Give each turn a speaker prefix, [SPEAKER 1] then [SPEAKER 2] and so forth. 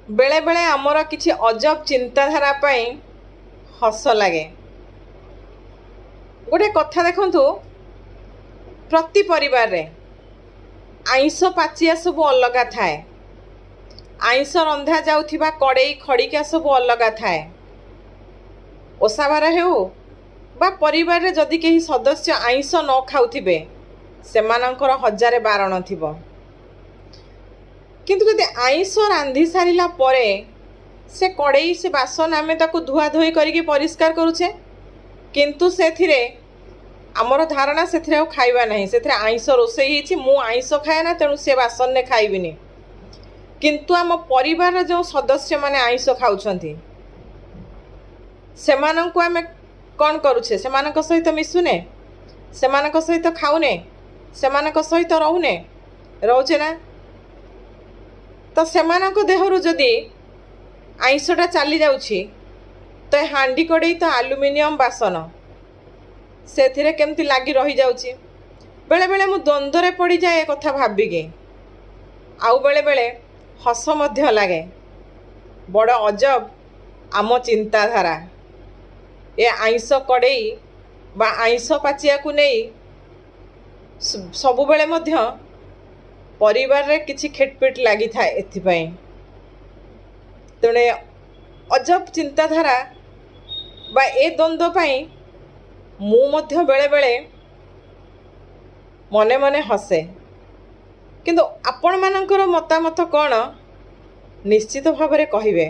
[SPEAKER 1] बेले बेले आमर किछि अजब चिंताधारा पाई हस लगे। गोटे कथा देखंतु, प्रति परिवार रे आइंस पाचिया सब अलग थाए। आइंस रंधा जाउथिबा कड़ेई खड़िका सब अलग थाए। ओसाबार हेउ बा परिवार रे जदि केही सदस्य आइंस न खाउथिबे सेमानंकर हजारे बारण थिबो। किंतु जदि आइंस रांधि सारिला परे से कड़ेई से बासन आमे ताकू धुआ धोई करिके परिष्कार करूछे, किंतु सेथिरे आमर धारणा सेथिरे आउ खाइबा नहीं। सेथिरे आइंस रोसई हिची, मु आइंस खाए ना, तेणु से बासन ने खाइबिनी। किंतु आम परिवार जो सदस्य माने आइंस खाउछंती सेमानंकु आमे कौन करूछे? सेमानक सहित मिसुने, सेमानक सहित खाउने, सेमानक सहित रहुचे ना। तो सेमानक देहरु जदि आइंसटा चली जाउछि तो हांडी कड़ेई तो आलुमिनियम बासन से केमती लगी रही जाउछि। बेले बेले मु द्वंद्वरे पड़ी जाए कथा भाबिके, आउ बेले बेले हस मध्य लागे। बड़ अजब आम चिंताधारा। ए आइंस कड़ेई बा आइंस पाचिया को नहीं सबु बेले मध्य परिवार रे किछि खेटपिट लगी था। एथिपाई तेणे अजब चिंताधारा बा ए द्वंद्व पाई मु मध्य बेले बेले मने मने हसे। किंतु आपण मानकर मतामत कौन निश्चित भाव में कहिबे।